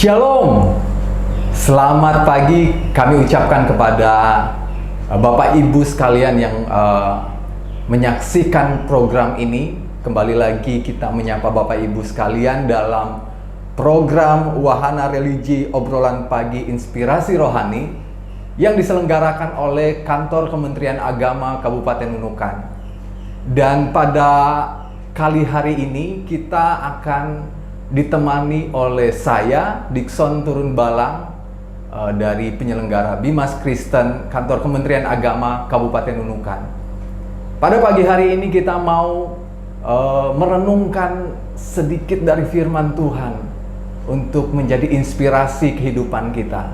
Shalom, selamat pagi kami ucapkan kepada Bapak Ibu sekalian yang menyaksikan program ini. Kembali lagi kita menyapa Bapak Ibu sekalian dalam program Wahana Religi Obrolan Pagi Inspirasi Rohani yang diselenggarakan oleh Kantor Kementerian Agama Kabupaten Nunukan. Dan pada kali hari ini kita akan ditemani oleh saya, Dikson Turun Balang, dari penyelenggara Bimas Kristen Kantor Kementerian Agama Kabupaten Nunukan. Pada pagi hari ini kita mau merenungkan sedikit dari firman Tuhan untuk menjadi inspirasi kehidupan kita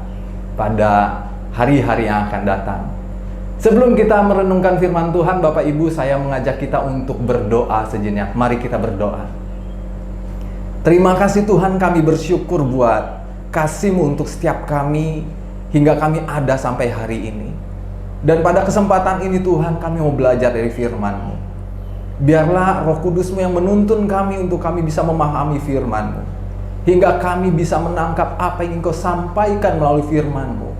pada hari-hari yang akan datang. Sebelum kita merenungkan firman Tuhan, Bapak Ibu, saya mengajak kita untuk berdoa sejenak. Mari kita berdoa. Terima kasih Tuhan, kami bersyukur buat kasih-Mu untuk setiap kami hingga kami ada sampai hari ini. Dan pada kesempatan ini Tuhan, kami mau belajar dari firman-Mu. Biarlah Roh Kudus-Mu yang menuntun kami untuk kami bisa memahami firman-Mu, hingga kami bisa menangkap apa yang Engkau sampaikan melalui firman-Mu,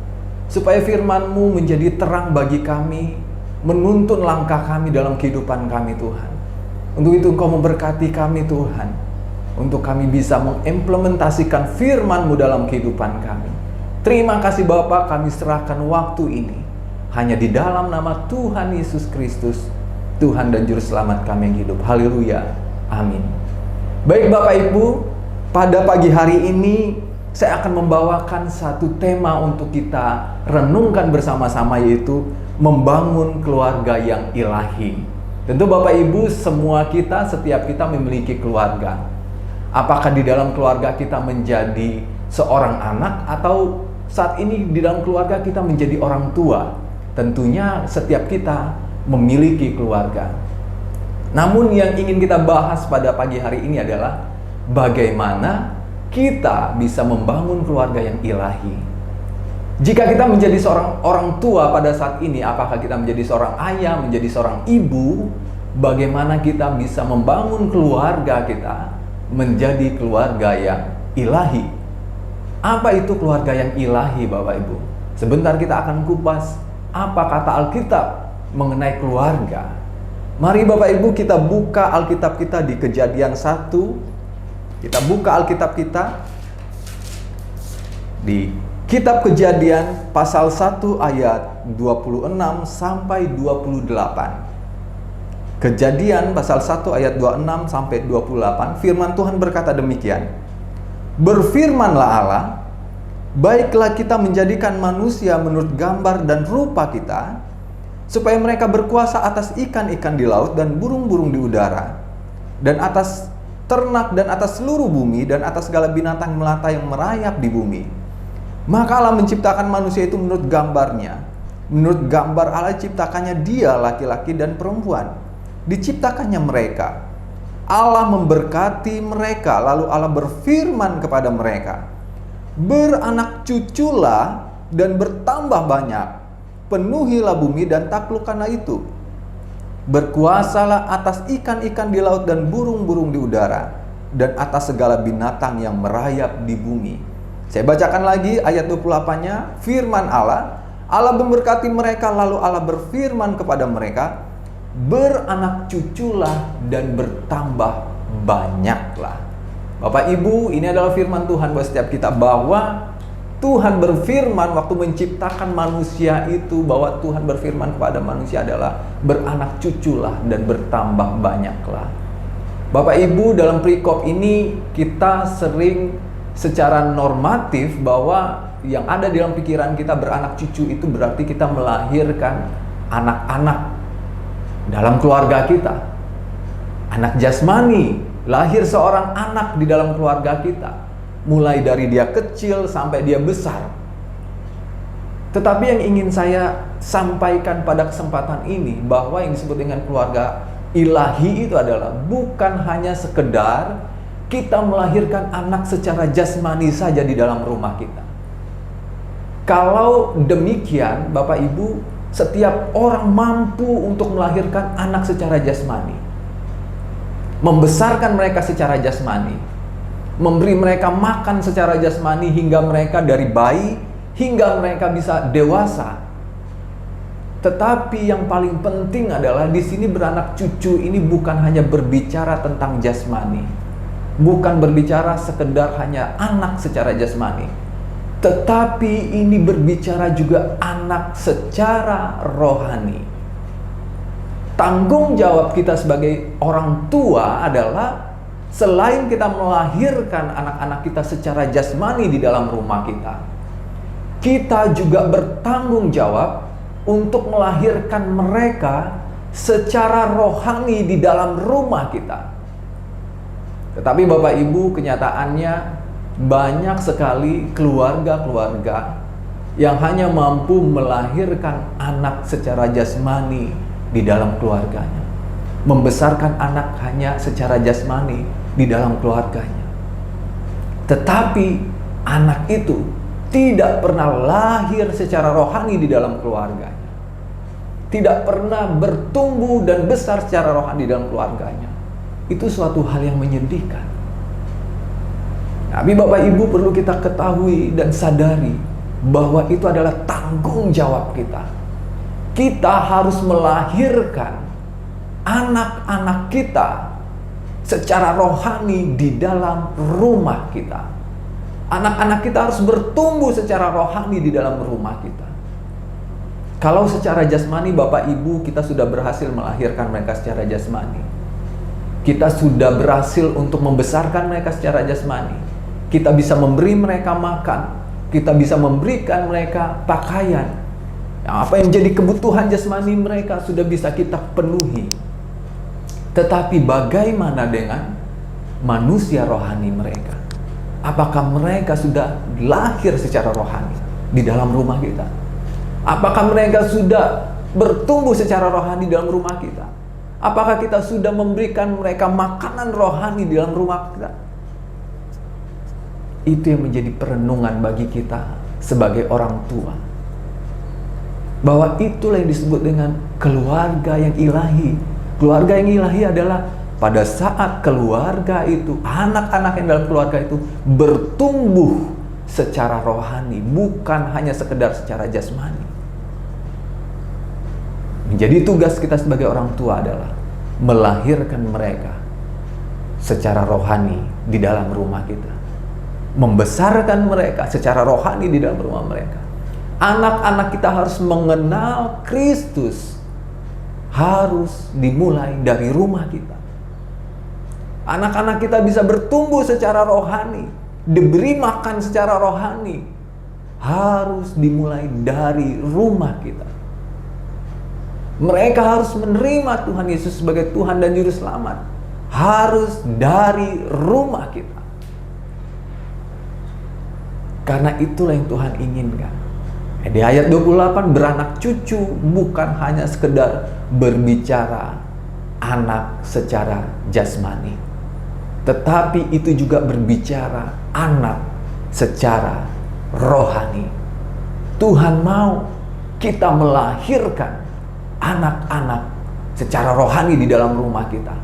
supaya firman-Mu menjadi terang bagi kami, menuntun langkah kami dalam kehidupan kami Tuhan. Untuk itu Engkau memberkati kami Tuhan, untuk kami bisa mengimplementasikan firman-Mu dalam kehidupan kami. Terima kasih Bapa, kami serahkan waktu ini hanya di dalam nama Tuhan Yesus Kristus, Tuhan dan Juru Selamat kami yang hidup. Haleluya, amin. Baik Bapak Ibu, pada pagi hari ini saya akan membawakan satu tema untuk kita renungkan bersama-sama, yaitu membangun keluarga yang ilahi. Tentu Bapak Ibu, semua kita, setiap kita memiliki keluarga. Apakah di dalam keluarga kita menjadi seorang anak, atau saat ini di dalam keluarga kita menjadi orang tua? Tentunya setiap kita memiliki keluarga. Namun yang ingin kita bahas pada pagi hari ini adalah bagaimana kita bisa membangun keluarga yang ilahi. Jika kita menjadi seorang orang tua pada saat ini, apakah kita menjadi seorang ayah, menjadi seorang ibu, bagaimana kita bisa membangun keluarga kita menjadi keluarga yang ilahi. Apa itu keluarga yang ilahi Bapak Ibu? Sebentar kita akan kupas apa kata Alkitab mengenai keluarga. Mari Bapak Ibu kita buka Alkitab kita di Kejadian 1. Kita buka Alkitab kita di Kitab Kejadian pasal 1 ayat 26 sampai 28. Kejadian pasal 1 ayat 26 sampai 28, firman Tuhan berkata demikian. Berfirmanlah Allah, baiklah kita menjadikan manusia menurut gambar dan rupa kita, supaya mereka berkuasa atas ikan-ikan di laut dan burung-burung di udara, dan atas ternak dan atas seluruh bumi, dan atas segala binatang melata yang merayap di bumi. Maka Allah menciptakan manusia itu menurut gambarnya. Menurut gambar Allah ciptakannya dia, laki-laki dan perempuan. Diciptakannya mereka. Allah memberkati mereka, lalu Allah berfirman kepada mereka, beranak cuculah dan bertambah banyak, penuhilah bumi dan taklukkanlah itu. Berkuasalah atas ikan-ikan di laut dan burung-burung di udara, dan atas segala binatang yang merayap di bumi. Saya bacakan lagi ayat 28-nya. Firman Allah, Allah memberkati mereka, lalu Allah berfirman kepada mereka, beranak cuculah dan bertambah banyaklah. Bapak Ibu, ini adalah firman Tuhan buat setiap kita, bahwa Tuhan berfirman waktu menciptakan manusia itu, bahwa Tuhan berfirman kepada manusia adalah beranak cuculah dan bertambah banyaklah. Bapak Ibu, dalam perikop ini kita sering secara normatif bahwa yang ada dalam pikiran kita beranak cucu itu berarti kita melahirkan anak-anak dalam keluarga kita. Anak jasmani, lahir seorang anak di dalam keluarga kita, mulai dari dia kecil sampai dia besar. Tetapi yang ingin saya sampaikan pada kesempatan ini, bahwa yang disebut dengan keluarga ilahi itu adalah bukan hanya sekedar kita melahirkan anak secara jasmani saja di dalam rumah kita. Kalau demikian Bapak Ibu, setiap orang mampu untuk melahirkan anak secara jasmani, membesarkan mereka secara jasmani. memberi mereka makan secara jasmani hingga mereka dari bayi hingga mereka bisa dewasa. Tetapi yang paling penting adalah di sini beranak cucu ini bukan hanya berbicara tentang jasmani, bukan berbicara sekedar hanya anak secara jasmani, tetapi ini berbicara juga anak secara rohani. Tanggung jawab kita sebagai orang tua adalah selain kita melahirkan anak-anak kita secara jasmani di dalam rumah kita, kita juga bertanggung jawab untuk melahirkan mereka secara rohani di dalam rumah kita. Tetapi Bapak Ibu, kenyataannya banyak sekali keluarga-keluarga yang hanya mampu melahirkan anak secara jasmani di dalam keluarganya, membesarkan anak hanya secara jasmani di dalam keluarganya. Tetapi anak itu tidak pernah lahir secara rohani di dalam keluarganya, tidak pernah bertumbuh dan besar secara rohani di dalam keluarganya. Itu suatu hal yang menyedihkan. Tapi Bapak Ibu perlu kita ketahui dan sadari bahwa itu adalah tanggung jawab kita. Kita harus melahirkan anak-anak kita secara rohani di dalam rumah kita. Anak-anak kita harus bertumbuh secara rohani di dalam rumah kita. Kalau secara jasmani Bapak Ibu kita sudah berhasil melahirkan mereka secara jasmani, kita sudah berhasil untuk membesarkan mereka secara jasmani, kita bisa memberi mereka makan, kita bisa memberikan mereka pakaian, apa yang menjadi kebutuhan jasmani mereka sudah bisa kita penuhi. Tetapi bagaimana dengan manusia rohani mereka? Apakah mereka sudah lahir secara rohani di dalam rumah kita? Apakah mereka sudah bertumbuh secara rohani di dalam rumah kita? Apakah kita sudah memberikan mereka makanan rohani di dalam rumah kita? Itu yang menjadi perenungan bagi kita sebagai orang tua. Bahwa itulah yang disebut dengan keluarga yang ilahi. Keluarga yang ilahi adalah pada saat keluarga itu, anak-anak yang dalam keluarga itu bertumbuh secara rohani, bukan hanya sekedar secara jasmani. Jadi tugas kita sebagai orang tua adalah melahirkan mereka secara rohani di dalam rumah kita, membesarkan mereka secara rohani di dalam rumah mereka. Anak-anak kita harus mengenal Kristus, harus dimulai dari rumah kita. Anak-anak kita bisa bertumbuh secara rohani, diberi makan secara rohani, harus dimulai dari rumah kita. Mereka harus menerima Tuhan Yesus sebagai Tuhan dan Juru Selamat, harus dari rumah kita. Karena itulah yang Tuhan inginkan. Di ayat 28, beranak cucu bukan hanya sekedar berbicara anak secara jasmani, tetapi itu juga berbicara anak secara rohani. Tuhan mau kita melahirkan anak-anak secara rohani di dalam rumah kita.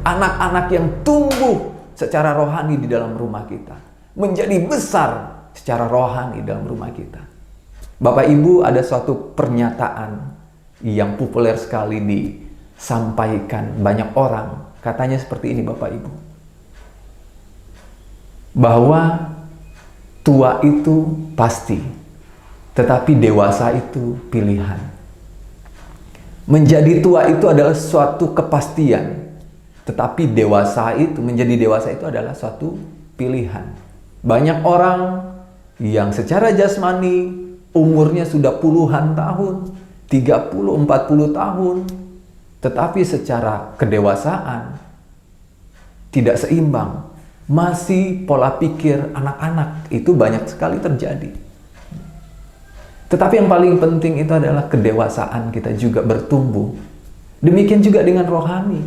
Anak-anak yang tumbuh secara rohani di dalam rumah kita, menjadi besar secara rohani dalam rumah kita. Bapak Ibu, ada suatu pernyataan yang populer sekali disampaikan banyak orang. Katanya seperti ini Bapak Ibu, bahwa tua itu pasti, tetapi dewasa itu pilihan. Menjadi tua itu adalah suatu kepastian, tetapi menjadi dewasa itu adalah suatu pilihan. Banyak orang yang secara jasmani umurnya sudah puluhan tahun, 30-40 tahun, tetapi secara kedewasaan tidak seimbang. Masih pola pikir anak-anak, itu banyak sekali terjadi. Tetapi yang paling penting itu adalah kedewasaan kita juga bertumbuh. Demikian juga dengan rohani.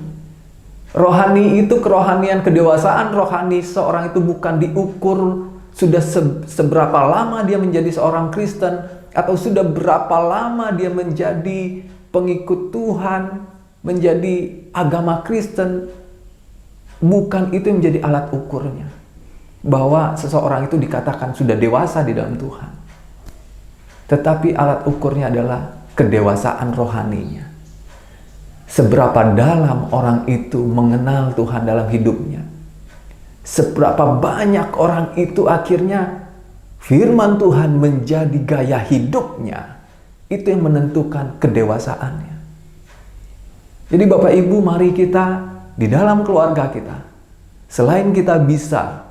Rohani itu kerohanian, kedewasaan rohani seorang itu bukan diukur sudah seberapa lama dia menjadi seorang Kristen, atau sudah berapa lama dia menjadi pengikut Tuhan, menjadi agama Kristen. Bukan itu yang menjadi alat ukurnya. bahwa seseorang itu dikatakan sudah dewasa di dalam Tuhan. Tetapi alat ukurnya adalah kedewasaan rohaninya. Seberapa dalam orang itu mengenal Tuhan dalam hidupnya. Seberapa banyak orang itu akhirnya firman Tuhan menjadi gaya hidupnya. Itu yang menentukan kedewasaannya. Jadi Bapak Ibu, mari kita di dalam keluarga kita, selain kita bisa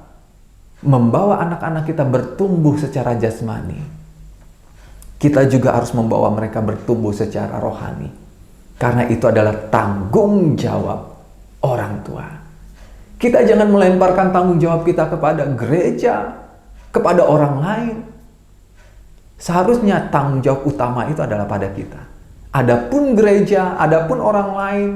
membawa anak-anak kita bertumbuh secara jasmani, kita juga harus membawa mereka bertumbuh secara rohani. Karena itu adalah tanggung jawab orang tua. Kita jangan melemparkan tanggung jawab kita kepada gereja, kepada orang lain. Seharusnya tanggung jawab utama itu adalah pada kita. Adapun gereja, adapun orang lain,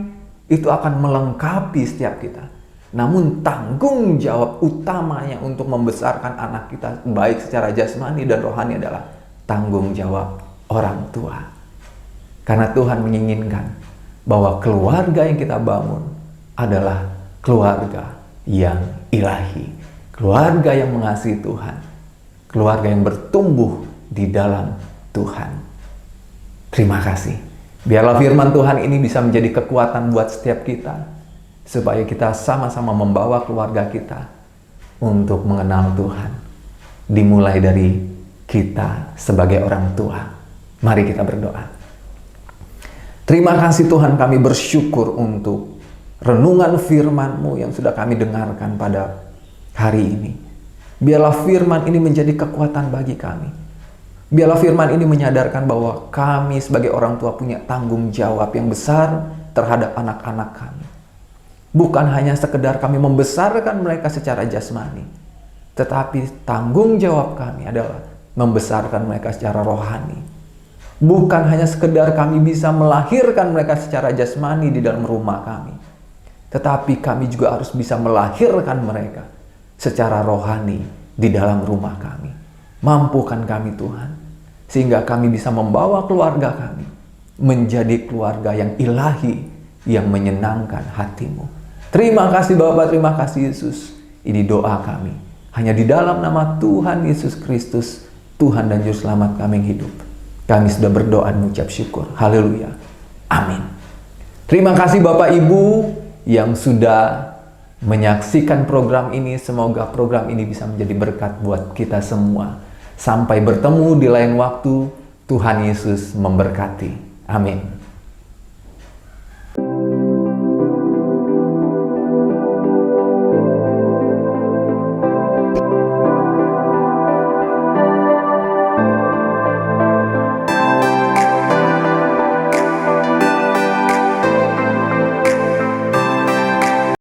itu akan melengkapi setiap kita. Namun tanggung jawab utamanya untuk membesarkan anak kita baik secara jasmani dan rohani adalah tanggung jawab orang tua. Karena Tuhan menginginkan bahwa keluarga yang kita bangun adalah keluarga yang ilahi, keluarga yang mengasihi Tuhan, keluarga yang bertumbuh di dalam Tuhan. Terima kasih. Biarlah firman Tuhan ini bisa menjadi kekuatan buat setiap kita, supaya kita sama-sama membawa keluarga kita untuk mengenal Tuhan. Dimulai dari kita sebagai orang tua. Mari kita berdoa. Terima kasih Tuhan, kami bersyukur untuk renungan firman-Mu yang sudah kami dengarkan pada hari ini. Biarlah firman ini menjadi kekuatan bagi kami. Biarlah firman ini menyadarkan bahwa kami sebagai orang tua punya tanggung jawab yang besar terhadap anak-anak kami. Bukan hanya sekedar kami membesarkan mereka secara jasmani, tetapi tanggung jawab kami adalah membesarkan mereka secara rohani. Bukan hanya sekedar kami bisa melahirkan mereka secara jasmani di dalam rumah kami, tetapi kami juga harus bisa melahirkan mereka secara rohani di dalam rumah kami. Mampukan kami Tuhan, sehingga kami bisa membawa keluarga kami menjadi keluarga yang ilahi, yang menyenangkan hati-Mu. Terima kasih Bapak, terima kasih Yesus. Ini doa kami. Hanya di dalam nama Tuhan Yesus Kristus, Tuhan dan Juru Selamat kami yang hidup. Kami sudah berdoa dan mengucap syukur. Haleluya. Amin. Terima kasih Bapak Ibu yang sudah menyaksikan program ini. Semoga program ini bisa menjadi berkat buat kita semua. Sampai bertemu di lain waktu. Tuhan Yesus memberkati. Amin.